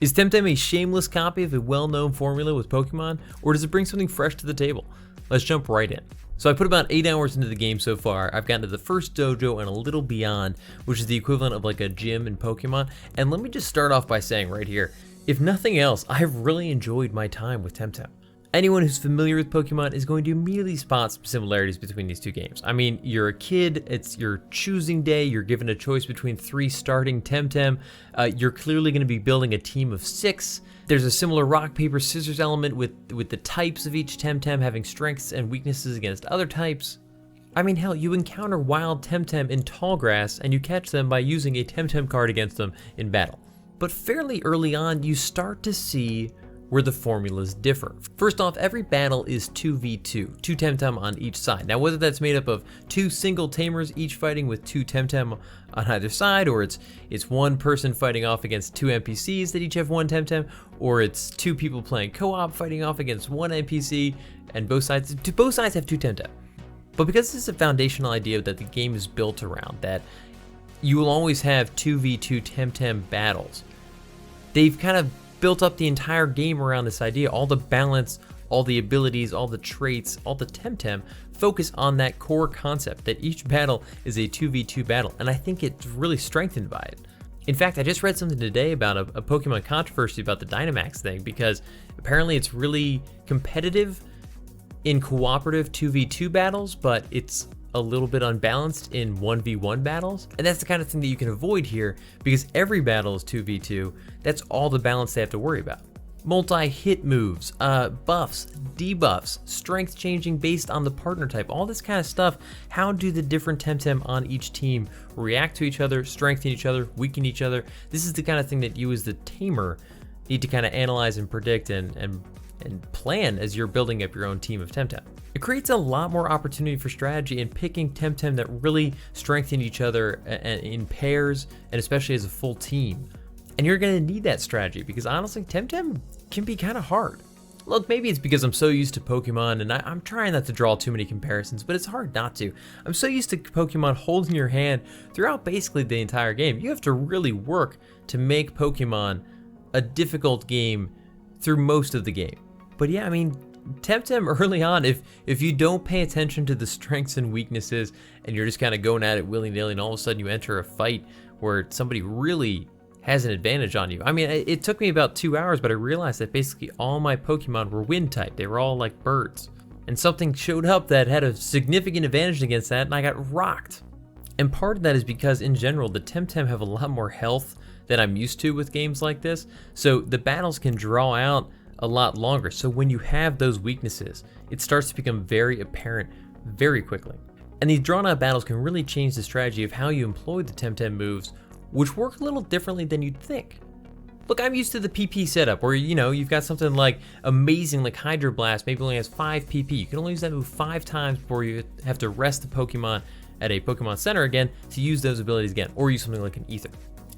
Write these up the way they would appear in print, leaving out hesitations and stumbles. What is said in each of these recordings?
Is TemTem a shameless copy of a well-known formula with Pokemon, or does it bring something fresh to the table? Let's jump right in. So I put about 8 hours into the game so far. I've gotten to the first dojo and a little beyond, which is the equivalent of like a gym in Pokemon. And let me just start off by saying right here, if nothing else, I've really enjoyed my time with TemTem. Anyone who's familiar with Pokemon is going to immediately spot some similarities between these two games. I mean, you're a kid, it's your choosing day, you're given a choice between 3 starting TemTem, you're clearly going to be building a team of 6. There's a similar rock, paper, scissors element with the types of each TemTem having strengths and weaknesses against other types. I mean, hell, you encounter wild TemTem in tall grass and you catch them by using a TemTem card against them in battle. But fairly early on, you start to see where the formulas differ. First off, every battle is 2v2, 2 TemTem on each side. Now, whether that's made up of 2 single tamers each fighting with 2 TemTem on either side, or it's one person fighting off against 2 NPCs that each have 1 TemTem, or it's 2 people playing co-op fighting off against 1 NPC, and both sides have 2 TemTem. But because this is a foundational idea that the game is built around, that you will always have 2v2 TemTem battles, they've kind of built up the entire game around this idea. All the balance, all the abilities, all the traits, all the TemTem focus on that core concept that each battle is a 2v2 battle, and I think it's really strengthened by it. In fact, I just read something today about a Pokemon controversy about the Dynamax thing, because apparently it's really competitive in cooperative 2v2 battles, but it's a little bit unbalanced in 1v1 battles. And that's the kind of thing that you can avoid here, because every battle is 2v2. That's all the balance they have to worry about. Multi-hit moves, buffs, debuffs, strength changing based on the partner type, all this kind of stuff. How do the different TemTem on each team react to each other, strengthen each other, weaken each other? This is the kind of thing that you as the tamer need to kind of analyze and predict and plan as you're building up your own team of TemTem. It creates a lot more opportunity for strategy in picking TemTem that really strengthen each other in pairs, and especially as a full team. And you're going to need that strategy, because honestly, TemTem can be kind of hard. Look, maybe it's because I'm so used to Pokemon, and I'm trying not to draw too many comparisons, but it's hard not to. I'm so used to Pokemon holding your hand throughout basically the entire game. You have to really work to make Pokemon a difficult game through most of the game. But yeah, I mean, TemTem early on, if you don't pay attention to the strengths and weaknesses and you're just kind of going at it willy-nilly, and all of a sudden you enter a fight where somebody really has an advantage on you. I mean, it took me about 2 hours, but I realized that basically all my Pokemon were wind type. They were all like birds. And something showed up that had a significant advantage against that, and I got rocked. And part of that is because in general, the TemTem have a lot more health than I'm used to with games like this. So the battles can draw out a lot longer. So when you have those weaknesses, it starts to become very apparent very quickly. And these drawn out battles can really change the strategy of how you employ the TemTem moves, which work a little differently than you'd think. Look, I'm used to the PP setup where, you know, you've got something like amazing like Hydro Blast, maybe only has 5 PP. You can only use that move 5 times before you have to rest the Pokemon at a Pokemon Center again to use those abilities again, or use something like an Ether.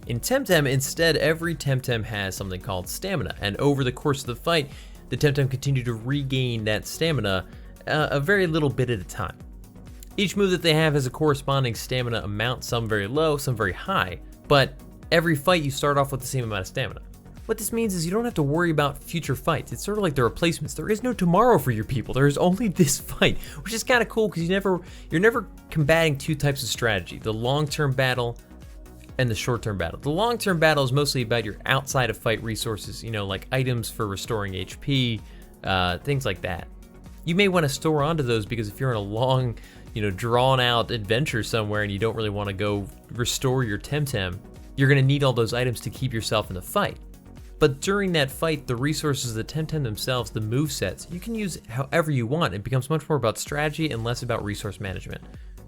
In TemTem, instead, every TemTem has something called stamina, and over the course of the fight, the TemTem continue to regain that stamina a very little bit at a time. Each move that they have has a corresponding stamina amount, some very low, some very high, but every fight you start off with the same amount of stamina. What this means is you don't have to worry about future fights. It's sort of like the replacements. There is no tomorrow for your people. There is only this fight, which is kind of cool because you're never combating 2 types of strategy: the long-term battle and the short-term battle. The long-term battle is mostly about your outside of fight resources, you know, like items for restoring HP, things like that. You may want to store onto those because if you're in a long, you know, drawn-out adventure somewhere and you don't really want to go restore your TemTem, you're going to need all those items to keep yourself in the fight. But during that fight, the resources, the TemTem themselves, the movesets, you can use however you want. It becomes much more about strategy and less about resource management.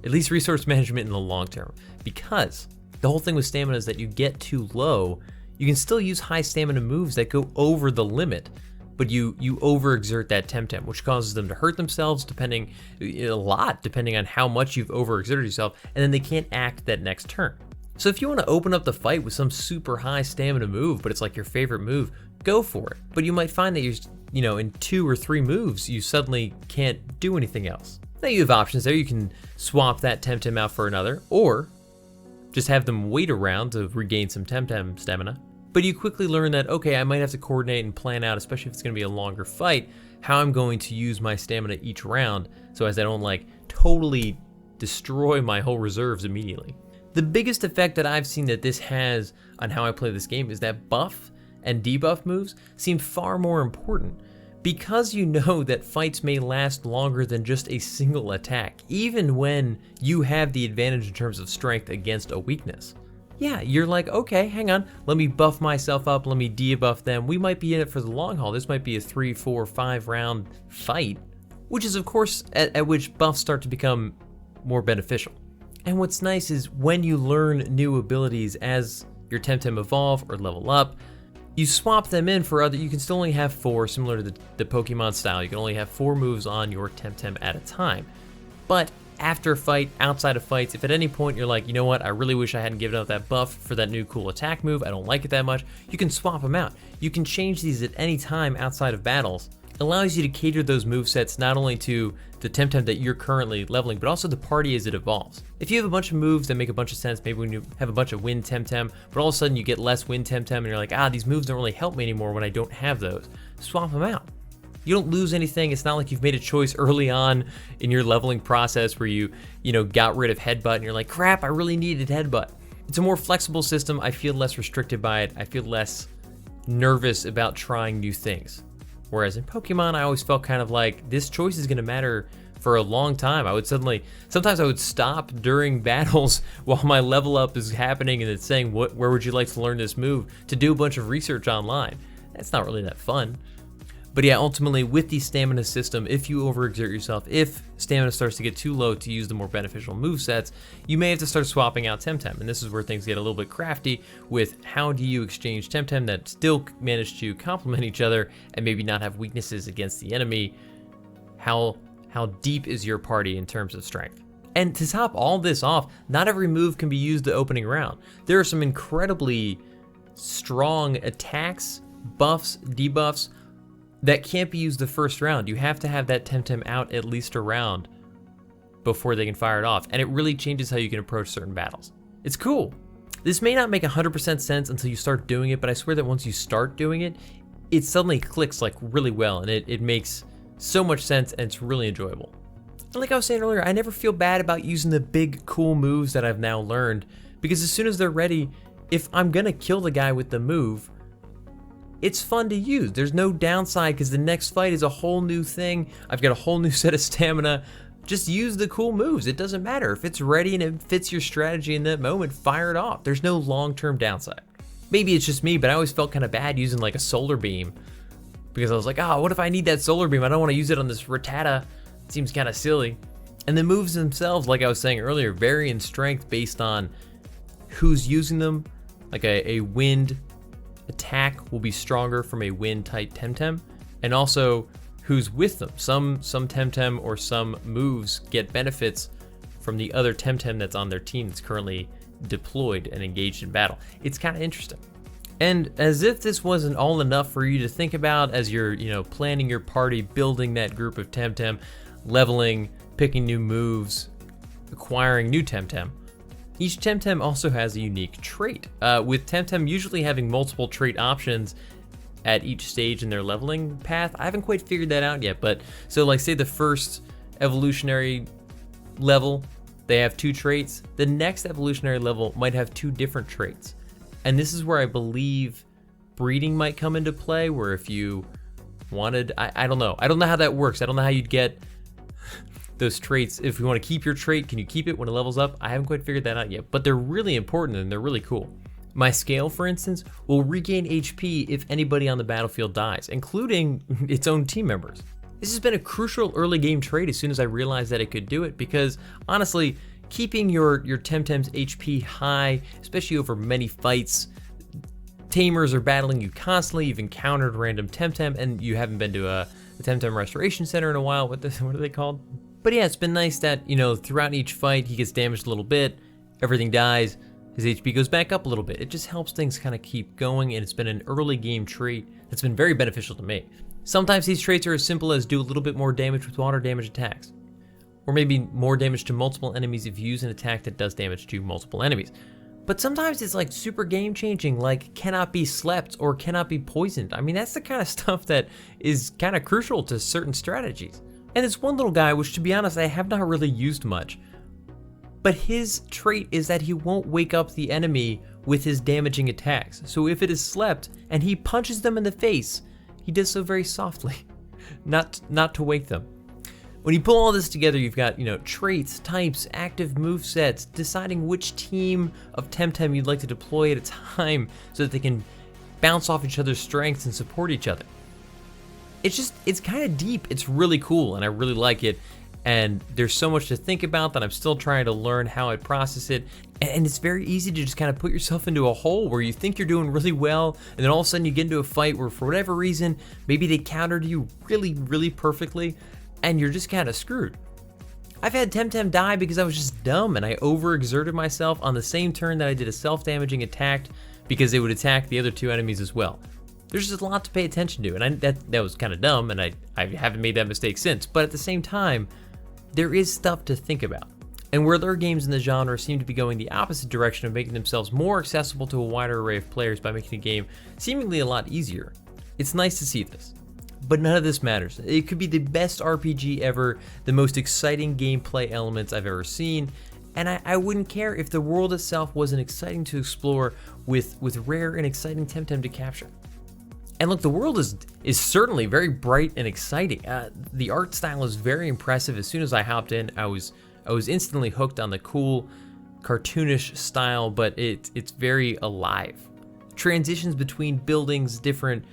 At least resource management in the long term. Because the whole thing with stamina is that you get too low, you can still use high stamina moves that go over the limit, but you overexert that TemTem, which causes them to hurt themselves depending on how much you've overexerted yourself, and then they can't act that next turn. So if you want to open up the fight with some super high stamina move, but it's like your favorite move, go for it. But you might find that you're, in 2 or 3 moves, you suddenly can't do anything else. Now you have options there. You can swap that TemTem out for another, or just have them wait around to regain some TemTem stamina. But you quickly learn that, okay, I might have to coordinate and plan out, especially if it's going to be a longer fight, how I'm going to use my stamina each round so as I don't like totally destroy my whole reserves immediately. The biggest effect that I've seen that this has on how I play this game is that buff and debuff moves seem far more important, because you know that fights may last longer than just a single attack, even when you have the advantage in terms of strength against a weakness. Yeah, you're like, okay, hang on, let me buff myself up, let me debuff them. We might be in it for the long haul. This might be a 3, 4, 5 round fight, which is of course at which buffs start to become more beneficial. And what's nice is when you learn new abilities as your TemTem evolve or level up, you swap them in for other. You can still only have 4, similar to the Pokemon style. You can only have 4 moves on your TemTem at a time. But after a fight, outside of fights, if at any point you're like, you know what, I really wish I hadn't given up that buff for that new cool attack move, I don't like it that much, you can swap them out. You can change these at any time outside of battles. It allows you to cater those movesets not only to the TemTem that you're currently leveling, but also the party as it evolves. If you have a bunch of moves that make a bunch of sense, maybe when you have a bunch of wind TemTem, but all of a sudden you get less wind TemTem and you're like, these moves don't really help me anymore when I don't have those, swap them out. You don't lose anything. It's not like you've made a choice early on in your leveling process where you got rid of headbutt and you're like, crap, I really needed headbutt. It's a more flexible system. I feel less restricted by it. I feel less nervous about trying new things. Whereas in Pokemon, I always felt kind of like this choice is going to matter for a long time. Sometimes I would stop during battles while my level up is happening and it's saying, where would you like to learn this move, to do a bunch of research online. That's not really that fun. But yeah, ultimately with the stamina system, if you overexert yourself, if stamina starts to get too low to use the more beneficial movesets, you may have to start swapping out TemTem. And this is where things get a little bit crafty with how do you exchange TemTem that still manage to complement each other and maybe not have weaknesses against the enemy. How deep is your party in terms of strength? And to top all this off, not every move can be used the opening round. There are some incredibly strong attacks, buffs, debuffs, that can't be used the first round. You have to have that TemTem out at least a round before they can fire it off, and it really changes how you can approach certain battles. It's cool. This may not make 100% sense until you start doing it, but I swear that once you start doing it, it suddenly clicks like really well, and it makes so much sense, and it's really enjoyable. And like I was saying earlier, I never feel bad about using the big cool moves that I've now learned, because as soon as they're ready, if I'm gonna kill the guy with the move, it's fun to use. There's no downside because the next fight is a whole new thing. I've got a whole new set of stamina. Just use the cool moves. It doesn't matter. If it's ready and it fits your strategy in that moment, fire it off. There's no long-term downside. Maybe it's just me, but I always felt kind of bad using like a solar beam because I was like, what if I need that solar beam? I don't want to use it on this Rattata. It seems kind of silly. And the moves themselves, like I was saying earlier, vary in strength based on who's using them. Like a wind attack will be stronger from a wind type TemTem, and also who's with them. Some TemTem or some moves get benefits from the other TemTem that's on their team that's currently deployed and engaged in battle. It's kind of interesting. And as if this wasn't all enough for you to think about as you're planning your party, building that group of TemTem, leveling, picking new moves, acquiring new TemTem, each TemTem also has a unique trait, with TemTem usually having multiple trait options at each stage in their leveling path. I haven't quite figured that out yet, but so like say the first evolutionary level, they have 2 traits. The next evolutionary level might have 2 different traits. And this is where I believe breeding might come into play, where if you wanted, I don't know how that works. I don't know how you'd get those traits. If you want to keep your trait, can you keep it when it levels up? I haven't quite figured that out yet, but they're really important and they're really cool. My scale, for instance, will regain HP if anybody on the battlefield dies, including its own team members. This has been a crucial early game trait as soon as I realized that it could do it, because honestly, keeping your TemTem's HP high, especially over many fights, tamers are battling you constantly, you've encountered random TemTem, and you haven't been to a TemTem restoration center in a while. What are they called? But yeah, it's been nice that, throughout each fight, he gets damaged a little bit, everything dies, his HP goes back up a little bit. It just helps things kind of keep going, and it's been an early game trait that's been very beneficial to me. Sometimes these traits are as simple as do a little bit more damage with water damage attacks, or maybe more damage to multiple enemies if you use an attack that does damage to multiple enemies. But sometimes it's like super game changing, like cannot be slept or cannot be poisoned. I mean, that's the kind of stuff that is kind of crucial to certain strategies. And this one little guy, which to be honest, I have not really used much, but his trait is that he won't wake up the enemy with his damaging attacks. So if it is slept and he punches them in the face, he does so very softly, not to wake them. When you pull all this together, you've got, traits, types, active move sets, deciding which team of TemTem you'd like to deploy at a time so that they can bounce off each other's strengths and support each other. It's kind of deep. It's really cool, and I really like it. And there's so much to think about that I'm still trying to learn how I process it. And it's very easy to just kind of put yourself into a hole where you think you're doing really well, and then all of a sudden you get into a fight where for whatever reason, maybe they countered you really, really perfectly, and you're just kind of screwed. I've had TemTem die because I was just dumb and I overexerted myself on the same turn that I did a self-damaging attack because they would attack the other two enemies as well. There's just a lot to pay attention to, and that was kind of dumb, and I haven't made that mistake since. But at the same time, there is stuff to think about. And where other games in the genre seem to be going the opposite direction of making themselves more accessible to a wider array of players by making the game seemingly a lot easier, it's nice to see this. But none of this matters. It could be the best RPG ever, the most exciting gameplay elements I've ever seen, and I wouldn't care if the world itself wasn't exciting to explore with rare and exciting TemTem to capture. And look, the world is certainly very bright and exciting. The art style is very impressive. As soon as I hopped in, I was instantly hooked on the cool, cartoonish style, but it's very alive. Transitions between buildings, different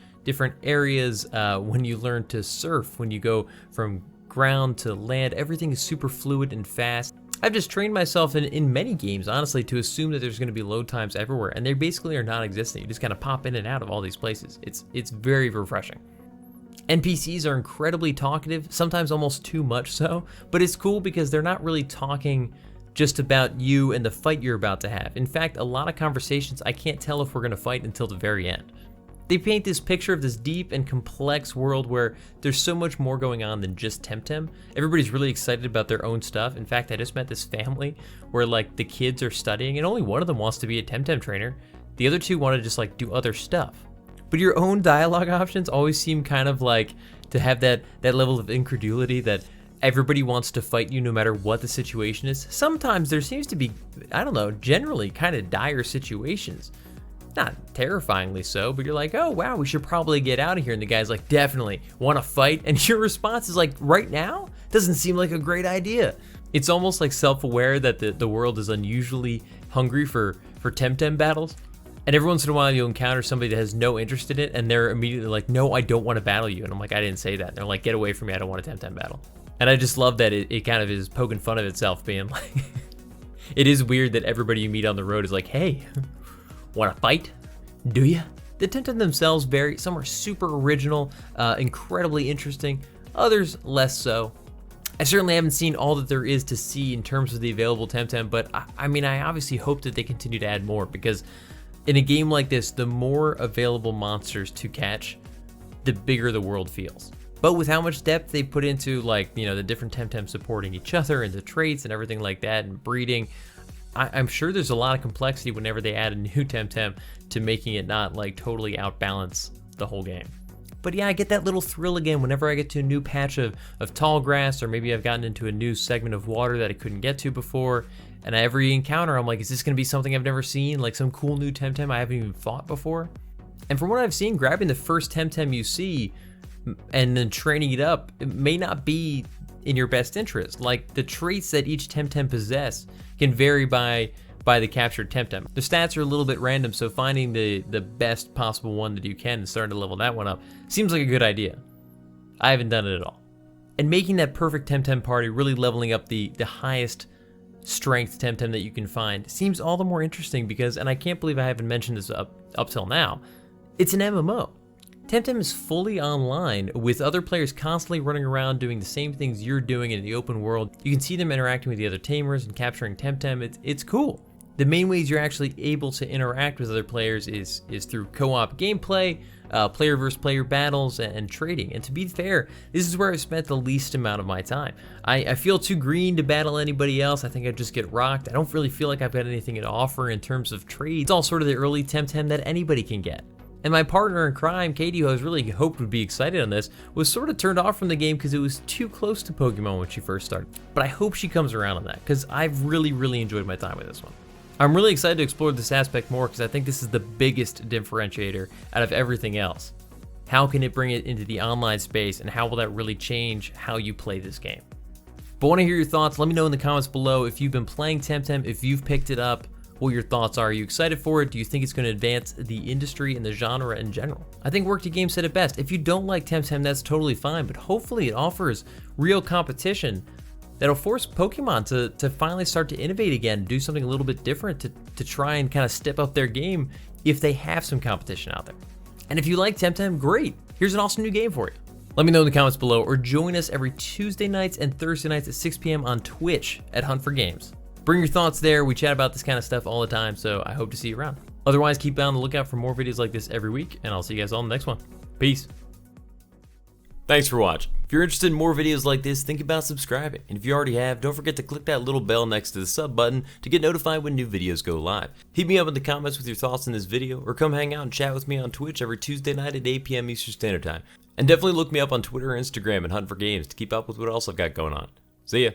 areas, when you learn to surf, when you go from ground to land, everything is super fluid and fast. I've just trained myself in many games, honestly, to assume that there's going to be load times everywhere, and they basically are non-existent. You just kind of pop in and out of all these places. It's very refreshing. NPCs are incredibly talkative, sometimes almost too much so, but it's cool because they're not really talking just about you and the fight you're about to have. In fact, a lot of conversations, I can't tell if we're going to fight until the very end. They paint this picture of this deep and complex world where there's so much more going on than just TemTem. Everybody's really excited about their own stuff. In fact, I just met this family where like the kids are studying and only one of them wants to be a TemTem trainer. The other two want to just like do other stuff. But your own dialogue options always seem kind of like to have that level of incredulity that everybody wants to fight you no matter what the situation is. Sometimes there seems to be, I don't know, generally kind of dire situations. Not terrifyingly so, but you're like, oh wow, we should probably get out of here. And the guy's like, definitely, want to fight? And your response is like, right now? Doesn't seem like a great idea. It's almost like self-aware that the world is unusually hungry for TemTem battles. And every once in a while you'll encounter somebody that has no interest in it and they're immediately like, no, I don't want to battle you. And I'm like, I didn't say that. And they're like, get away from me, I don't want a TemTem battle. And I just love that it kind of is poking fun of itself, being like, it is weird that everybody you meet on the road is like, hey, want to fight? Do ya? The TemTem themselves vary. Some are super original, incredibly interesting, others less so. I certainly haven't seen all that there is to see in terms of the available TemTem, but I mean, I obviously hope that they continue to add more, because in a game like this, the more available monsters to catch, the bigger the world feels. But with how much depth they put into, like, the different TemTem supporting each other and the traits and everything like that and breeding, I'm sure there's a lot of complexity whenever they add a new TemTem to making it not like totally outbalance the whole game. But yeah, I get that little thrill again whenever I get to a new patch of tall grass, or maybe I've gotten into a new segment of water that I couldn't get to before, and every encounter I'm like, is this going to be something I've never seen, like some cool new TemTem I haven't even fought before? And from what I've seen, grabbing the first TemTem you see and then training it up, it may not be in your best interest. Like, the traits that each TemTem possess can vary by the captured TemTem. The stats are a little bit random, so finding the best possible one that you can and starting to level that one up seems like a good idea. I haven't done it at all. And making that perfect TemTem party, really leveling up the highest strength TemTem that you can find, seems all the more interesting because, and I can't believe I haven't mentioned this up till now, it's an MMO. TemTem is fully online with other players constantly running around doing the same things you're doing in the open world. You can see them interacting with the other tamers and capturing TemTem. It's cool. The main ways you're actually able to interact with other players is through co-op gameplay, player versus player battles and trading. And to be fair, this is where I've spent the least amount of my time. I feel too green to battle anybody else. I think I'd just get rocked. I don't really feel like I've got anything to offer in terms of trades. It's all sort of the early TemTem that anybody can get. And my partner in crime, Katie, who I was really hoped would be excited on this, was sort of turned off from the game because it was too close to Pokemon when she first started. But I hope she comes around on that because I've really enjoyed my time with this one. I'm really excited to explore this aspect more because I think this is the biggest differentiator out of everything else. How can it bring it into the online space, and how will that really change how you play this game? But I want to hear your thoughts. Let me know in the comments below if you've been playing TemTem, if you've picked it up, what your thoughts are. Are you excited for it? Do you think it's going to advance the industry and the genre in general? I think Work to Game said it best. If you don't like TemTem, that's totally fine, but hopefully it offers real competition that'll force Pokemon to finally start to innovate again, do something a little bit different to try and kind of step up their game if they have some competition out there. And if you like TemTem, great. Here's an awesome new game for you. Let me know in the comments below, or join us every Tuesday nights and Thursday nights at 6 p.m. on Twitch at Hunt for Games. Bring your thoughts there. We chat about this kind of stuff all the time, so I hope to see you around. Otherwise, keep on the lookout for more videos like this every week, and I'll see you guys all in the next one. Peace. Thanks for watching. If you're interested in more videos like this, think about subscribing. And if you already have, don't forget to click that little bell next to the sub button to get notified when new videos go live. Hit me up in the comments with your thoughts on this video, or come hang out and chat with me on Twitch every Tuesday night at 8 p.m. Eastern Standard Time. And definitely look me up on Twitter or Instagram and Hunt for Games to keep up with what else I've got going on. See ya.